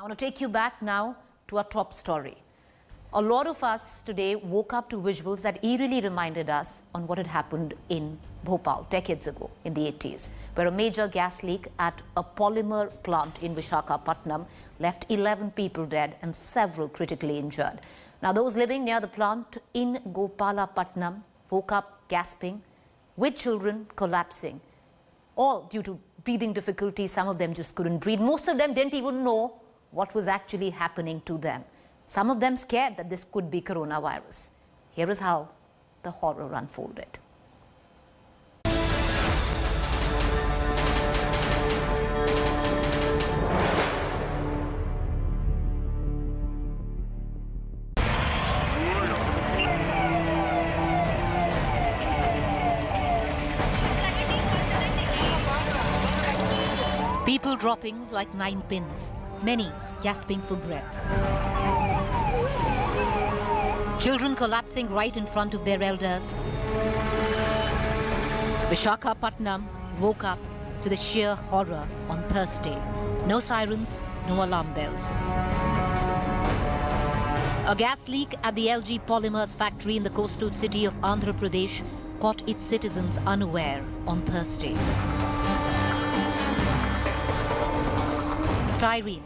I want to take you back now to our top story. A lot of us today woke up to visuals that eerily reminded us on what had happened in Bhopal decades ago in the 80s, where a major gas leak at a polymer plant in Visakhapatnam left 11 people dead and several critically injured. Now, those living near the plant in Gopalapatnam woke up gasping, with children collapsing, all due to breathing difficulties. Some of them just couldn't breathe. Most of them didn't even know what was actually happening to them. Some of them scared that this could be coronavirus. Here is how the horror unfolded. People dropping like 9 pins, many gasping for breath. Children collapsing right in front of their elders. Visakhapatnam woke up to the sheer horror on Thursday. No sirens, no alarm bells. A gas leak at the LG Polymers factory in the coastal city of Andhra Pradesh caught its citizens unaware on Thursday. Styrene,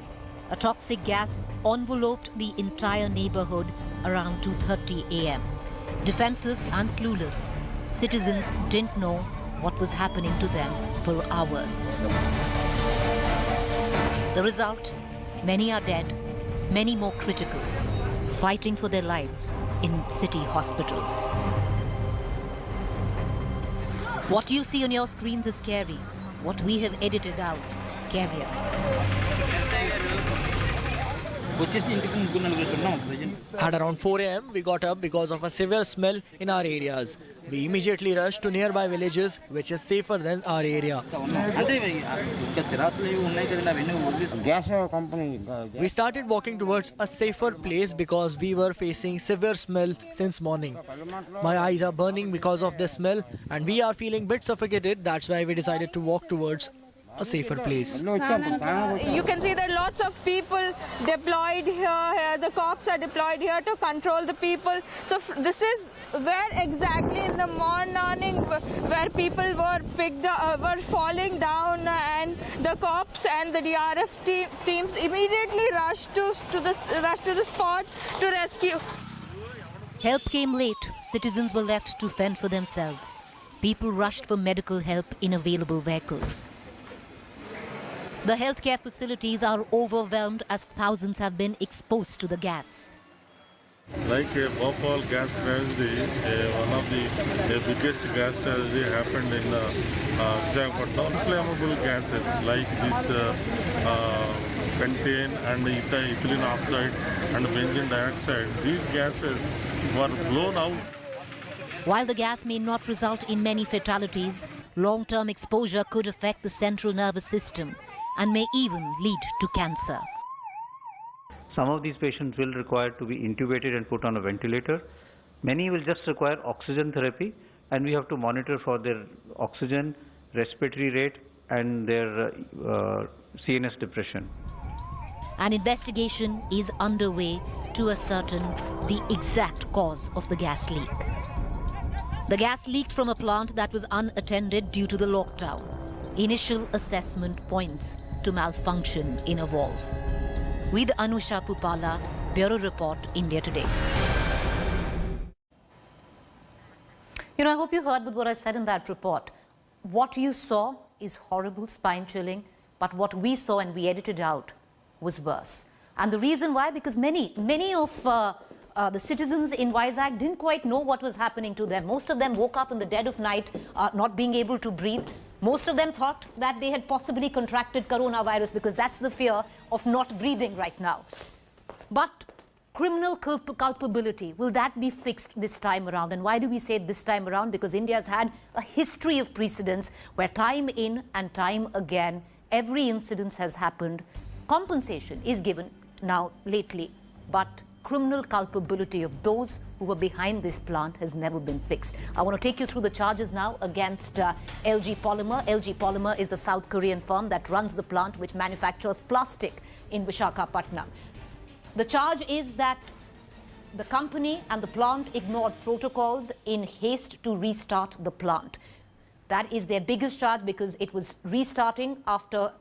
a toxic gas, enveloped the entire neighborhood around 2:30 a.m. Defenseless and clueless, citizens didn't know what was happening to them for hours. The result, many are dead, many more critical, fighting for their lives in city hospitals. What you see on your screens is scary. What we have edited out, scarier. At around 4 a.m., we got up because of a severe smell in our areas. We immediately rushed to nearby villages, which is safer than our area. We started walking towards a safer place because we were facing severe smell since morning. My eyes are burning because of this smell and we are feeling a bit suffocated. That's why we decided to walk towards a safer place. You can see that lots of people deployed here. The cops are deployed here to control the people. So this is where exactly in the morning where people were were falling down, and the cops and the DRF teams immediately rushed to the spot to rescue. Help came late. Citizens were left to fend for themselves. People rushed for medical help in available vehicles. The healthcare facilities are overwhelmed as thousands have been exposed to the gas. Like Bhopal gas tragedy, one of the biggest gas tragedy happened in Visakhapatnam. Inflammable gases like this pentane and ethylene oxide and benzene dioxide, these gases were blown out. While the gas may not result in many fatalities, long-term exposure could affect the central nervous system and may even lead to cancer. Some of these patients will require to be intubated and put on a ventilator. Many will just require oxygen therapy, and we have to monitor for their oxygen, respiratory rate and their CNS depression. An investigation is underway to ascertain the exact cause of the gas leak. The gas leaked from a plant that was unattended due to the lockdown. Initial assessment points to malfunction in a valve. With Anusha Pupala, Bureau Report, India Today. You know, I hope you heard with what I said in that report. What you saw is horrible, spine-chilling, but what we saw and we edited out was worse. And the reason why, because many of the citizens in Vizag didn't quite know what was happening to them. Most of them woke up in the dead of night, not being able to breathe. Most of them thought that they had possibly contracted coronavirus because that's the fear of not breathing right now. But criminal culpability, will that be fixed this time around? And why do we say this time around? Because India has had a history of precedents where time in and time again, every incident has happened. Compensation is given now lately, but criminal culpability of those who were behind this plant has never been fixed. I want to take you through the charges now against LG Polymer. LG Polymer is the South Korean firm that runs the plant which manufactures plastic in Visakhapatnam. The charge is that the company and the plant ignored protocols in haste to restart the plant. That is their biggest charge because it was restarting after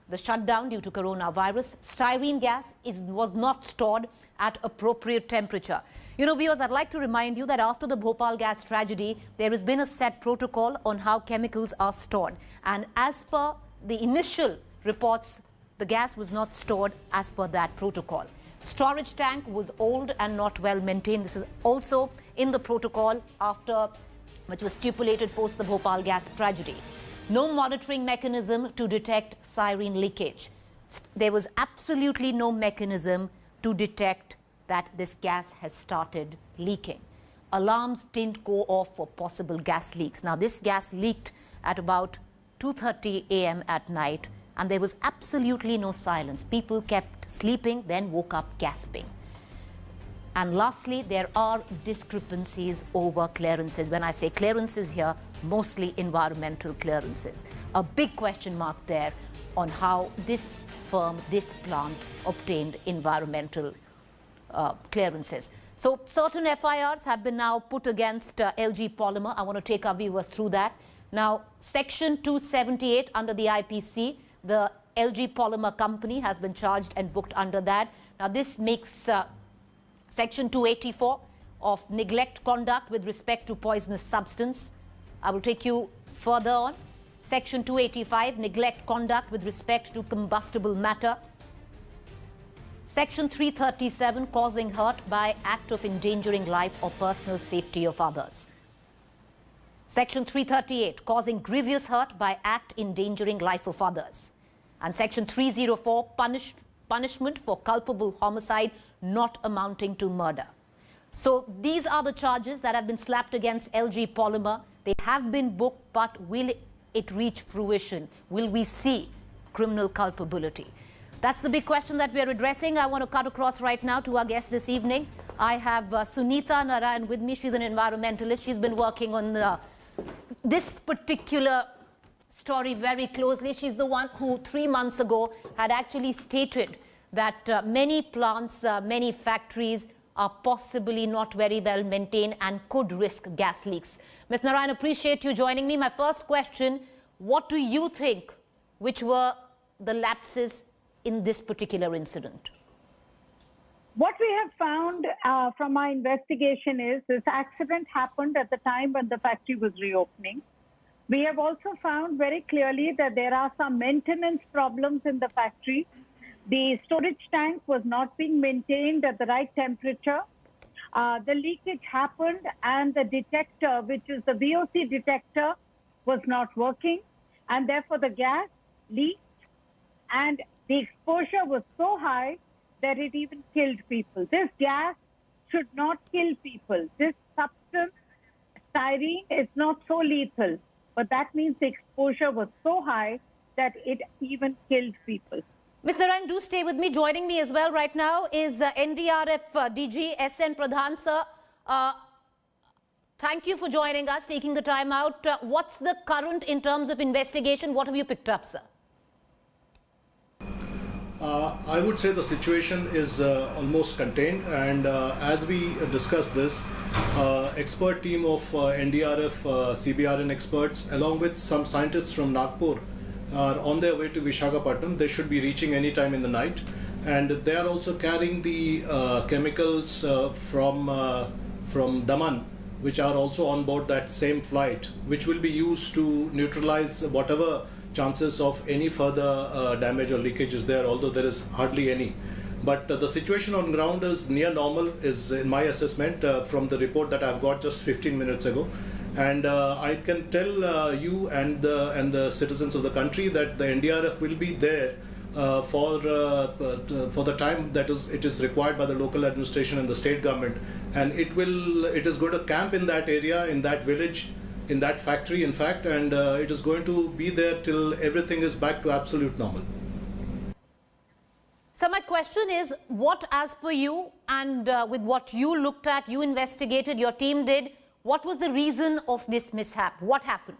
the shutdown due to coronavirus. Styrene gas was not stored at appropriate temperature. You know, viewers, I'd like to remind you that after the Bhopal gas tragedy, there has been a set protocol on how chemicals are stored. And as per the initial reports, the gas was not stored as per that protocol. Storage tank was old and not well maintained. This is also in the protocol which was stipulated post the Bhopal gas tragedy. No monitoring mechanism to detect styrene leakage. There was absolutely no mechanism to detect that this gas has started leaking. Alarms didn't go off for possible gas leaks. Now, this gas leaked at about 2:30 a.m. at night, and there was absolutely no silence. People kept sleeping, then woke up gasping. And lastly, there are discrepancies over clearances. When I say clearances here, mostly environmental clearances. A big question mark there on how this firm, this plant, obtained environmental clearances. So certain FIRs have been now put against LG Polymer. I want to take our viewers through that. Now, Section 278 under the IPC, the LG Polymer company has been charged and booked under that. Now, this makes Section 284 of neglect conduct with respect to poisonous substance. I will take you further on. Section 285, neglect conduct with respect to combustible matter. Section 337, causing hurt by act of endangering life or personal safety of others. Section 338, causing grievous hurt by act endangering life of others. And Section 304, punishment for culpable homicide not amounting to murder. So these are the charges that have been slapped against LG Polymer. They have been booked, but will it reach fruition? Will we see criminal culpability? That's the big question that we are addressing. I want to cut across right now to our guest this evening. I have Sunita Narayan with me. She's an environmentalist. She's been working on this particular story very closely. She's the one who 3 months ago had actually stated that many plants, many factories are possibly not very well maintained and could risk gas leaks. Ms. Narayan, appreciate you joining me. My first question, what do you think which were the lapses in this particular incident? What we have found from our investigation is this accident happened at the time when the factory was reopening. We have also found very clearly that there are some maintenance problems in the factory. The storage tank was not being maintained at the right temperature. The leakage happened and the detector, which is the VOC detector, was not working, and therefore the gas leaked, and the exposure was so high that it even killed people. This gas should not kill people. This substance, styrene, is not so lethal, but that means the exposure was so high that it even killed people. Ms. Narayan, do stay with me. Joining me as well right now is NDRF DG SN Pradhan, sir. Thank you for joining us, taking the time out. What's the current in terms of investigation? What have you picked up, sir? I would say the situation is almost contained, and as we discuss this, expert team of NDRF, CBRN experts, along with some scientists from Nagpur, are on their way to Visakhapatnam. They should be reaching any time in the night, and they are also carrying the chemicals from Daman, which are also on board that same flight, which will be used to neutralize whatever chances of any further damage or leakage is there, although there is hardly any. But the situation on ground is near normal, is in my assessment from the report that I've got just 15 minutes ago. And I can tell you and the citizens of the country that the NDRF will be there for the time that it is required by the local administration and the state government, and it is going to camp in that area, in that village, in that factory, in fact, and it is going to be there till everything is back to absolute normal. So my question is, what, as per you and with what you looked at, you investigated, your team did, what was the reason of this mishap? What happened?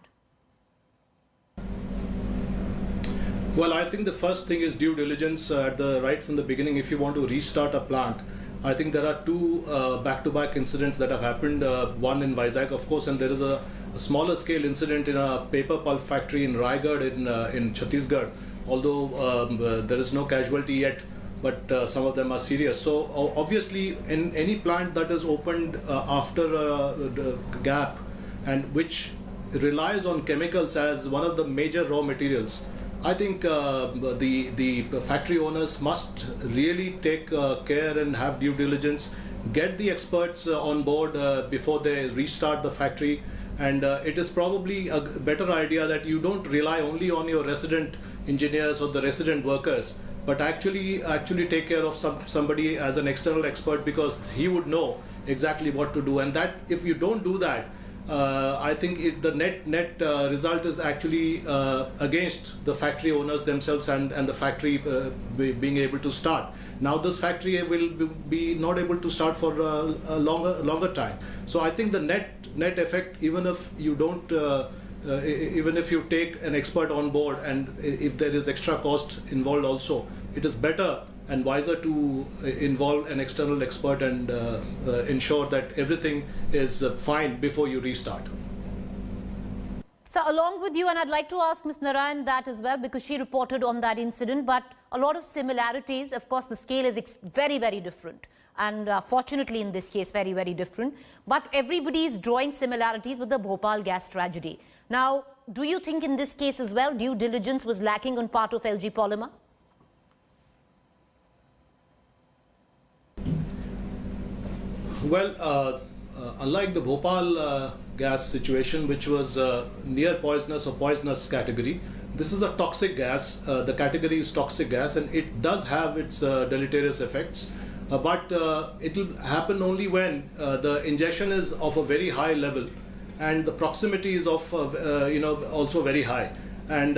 Well, I think the first thing is due diligence right from the beginning. If you want to restart a plant, I think there are two back-to-back incidents that have happened. One in Vizag, of course, and there is a smaller scale incident in a paper pulp factory in Raigad in Chhattisgarh. Although there is no casualty yet, but some of them are serious. So obviously, in any plant that is opened after a gap and which relies on chemicals as one of the major raw materials, I think the factory owners must really take care and have due diligence, get the experts on board before they restart the factory. And it is probably a better idea that you don't rely only on your resident engineers or the resident workers, but actually take care of somebody as an external expert, because he would know exactly what to do. And that if you don't do that, I think the net result is actually against the factory owners themselves and the factory being able to start. Now this factory will be not able to start for a longer time. So I think the net effect, even if you don't, even if you take an expert on board, and if there is extra cost involved also, it is better and wiser to involve an external expert and ensure that everything is fine before you restart. So along with you, and I'd like to ask Ms. Narayan that as well, because she reported on that incident, but a lot of similarities. Of course, the scale is very, very different. And fortunately, in this case, very, very different. But everybody is drawing similarities with the Bhopal gas tragedy. Now, do you think in this case as well, due diligence was lacking on part of LG Polymer? Well, unlike the Bhopal gas situation, which was near poisonous or poisonous category, this is a toxic gas. The category is toxic gas, and it does have its deleterious effects. But it will happen only when the ingestion is of a very high level, and the proximity is of also very high. And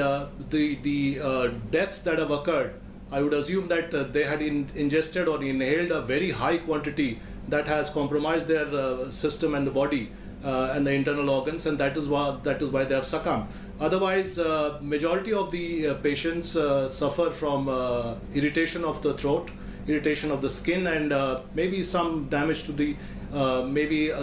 the deaths that have occurred, I would assume that they had ingested or inhaled a very high quantity that has compromised their system and the body and the internal organs, and that is why they have succumbed. Otherwise, majority of the patients suffer from irritation of the throat, irritation of the skin, and maybe some damage to the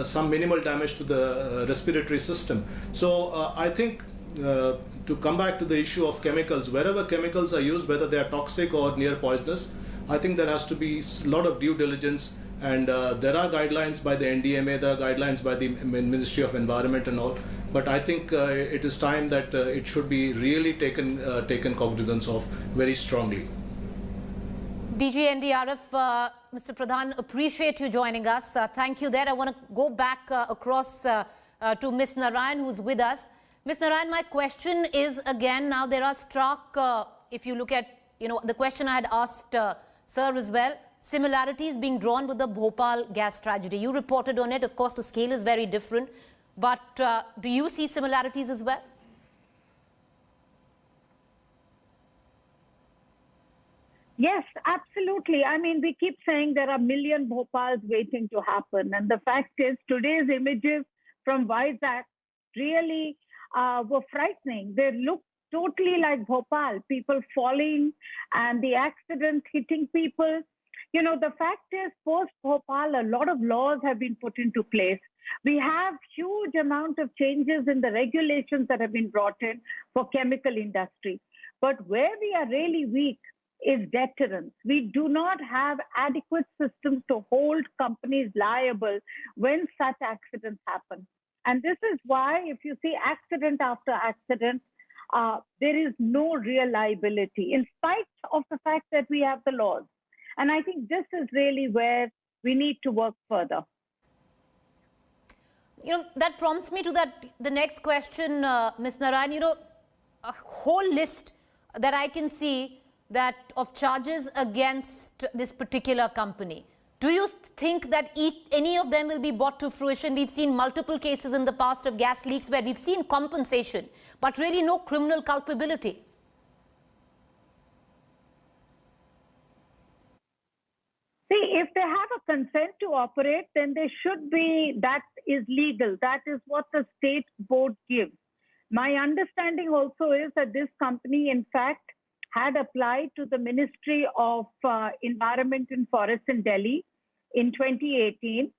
some minimal damage to the respiratory system. So I think to come back to the issue of chemicals, wherever chemicals are used, whether they are toxic or near poisonous, I think there has to be a lot of due diligence. And there are guidelines by the NDMA, there are guidelines by the Ministry of Environment and all. But I think it is time that it should be really taken cognizance of very strongly. DG NDRF, Mr. Pradhan, appreciate you joining us. Thank you there. I want to go back across to Ms. Narayan, who's with us. Ms. Narayan, my question is again, now there are stark, if you look at, the question I had asked Sir as well, similarities being drawn with the Bhopal gas tragedy. You reported on it. Of course, the scale is very different. But do you see similarities as well? Yes, absolutely. I mean, we keep saying there are a million Bhopals waiting to happen. And the fact is, today's images from Vizag really were frightening. They look totally like Bhopal, people falling and the accidents hitting people. The fact is, post-Bhopal, a lot of laws have been put into place. We have huge amount of changes in the regulations that have been brought in for chemical industry. But where we are really weak is deterrence. We do not have adequate systems to hold companies liable when such accidents happen. And this is why, if you see accident after accident, there is no real liability, in spite of the fact that we have the laws. And I think this is really where we need to work further. That prompts me to the next question, Ms. Narayan. A whole list that I can see that of charges against this particular company. Do you think that any of them will be brought to fruition? We've seen multiple cases in the past of gas leaks where we've seen compensation, but really no criminal culpability. See, if they have a consent to operate, then they should be, that is legal. That is what the state board gives. My understanding also is that this company, in fact, had applied to the Ministry of Environment and Forests in Delhi in 2018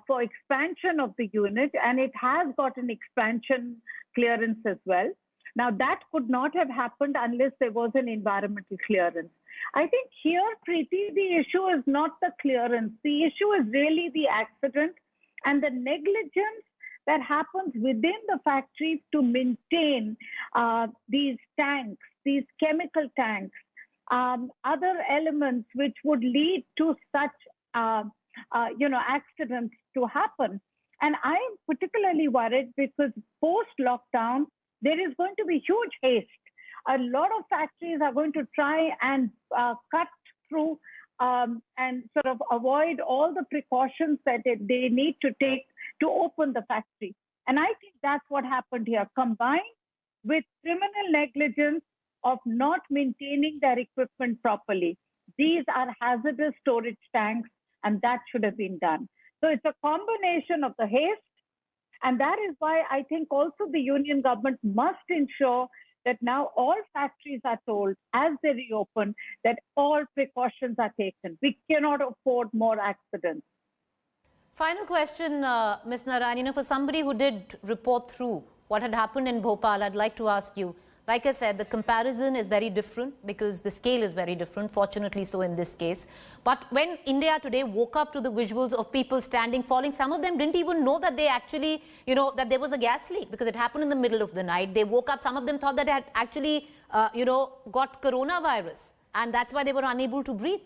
for expansion of the unit, and it has got an expansion clearance as well. Now, that could not have happened unless there was an environmental clearance. I think here, Preeti, the issue is not the clearance. The issue is really the accident and the negligence that happens within the factories to maintain these tanks, these chemical tanks, other elements which would lead to such accidents to happen. And I am particularly worried because post-lockdown, there is going to be huge haste. A lot of factories are going to try and cut through and sort of avoid all the precautions that they need to take to open the factory. And I think that's what happened here, combined with criminal negligence of not maintaining their equipment properly. These are hazardous storage tanks, and that should have been done. So it's a combination of the haste, and that is why I think also the union government must ensure that now all factories are told as they reopen that all precautions are taken. We cannot afford more accidents. Final question, Ms. Narayan, for somebody who did report through what had happened in Bhopal, I'd like to ask you, like I said, the comparison is very different because the scale is very different, fortunately so in this case. But when India today woke up to the visuals of people standing, falling, some of them didn't even know that they actually, that there was a gas leak because it happened in the middle of the night. They woke up, some of them thought that they had actually, got coronavirus, and that's why they were unable to breathe.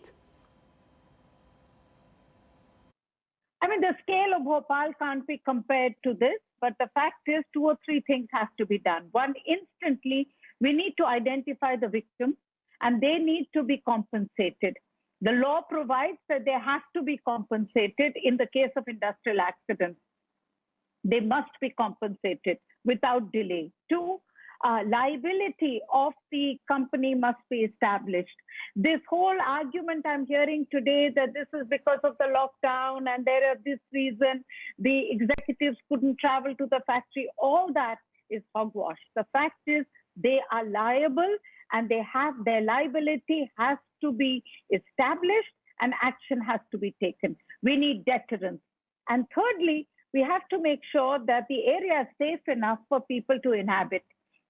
I mean, the scale of Bhopal can't be compared to this, but the fact is 2 or 3 things have to be done. One, instantly, we need to identify the victims and they need to be compensated. The law provides that they have to be compensated in the case of industrial accidents. They must be compensated without delay. 2, liability of the company must be established. This whole argument I'm hearing today that this is because of the lockdown and there are this reason the executives couldn't travel to the factory, all that is hogwash. The fact is they are liable and their liability has to be established and action has to be taken. We need deterrence. And thirdly, we have to make sure that the area is safe enough for people to inhabit.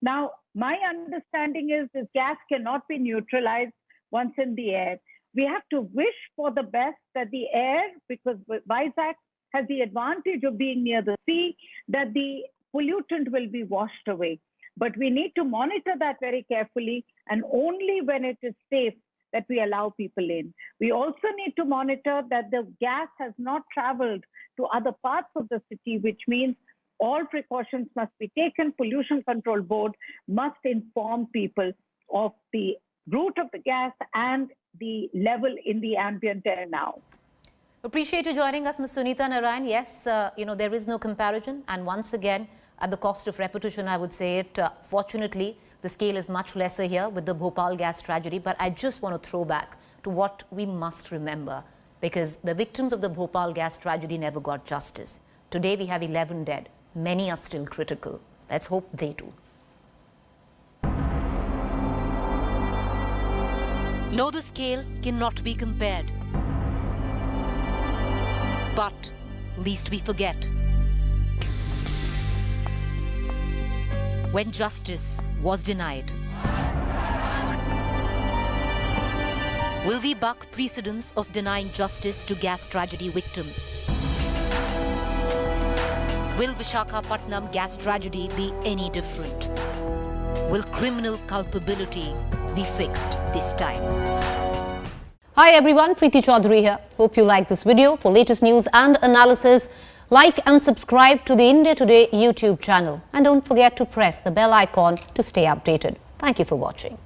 Now, my understanding is this gas cannot be neutralized once in the air. We have to wish for the best that the air, because Vizag has the advantage of being near the sea, that the pollutant will be washed away. But we need to monitor that very carefully, and only when it is safe that we allow people in. We also need to monitor that the gas has not traveled to other parts of the city, which means all precautions must be taken. Pollution Control Board must inform people of the route of the gas and the level in the ambient air now. Appreciate you joining us, Ms. Sunita Narayan. Yes, there is no comparison. And once again, at the cost of repetition, I would say it, fortunately, the scale is much lesser here with the Bhopal gas tragedy. But I just want to throw back to what we must remember, because the victims of the Bhopal gas tragedy never got justice. Today, we have 11 dead. Many are still critical. Let's hope they do. No, the scale cannot be compared. But lest we forget, when justice was denied, will we buck precedents of denying justice to gas tragedy victims? Will Visakhapatnam gas tragedy be any different? Will criminal culpability be fixed this time? Hi everyone, Preeti Chaudhary here. Hope you like this video. For latest news and analysis, like and subscribe to the India Today YouTube channel. And don't forget to press the bell icon to stay updated. Thank you for watching.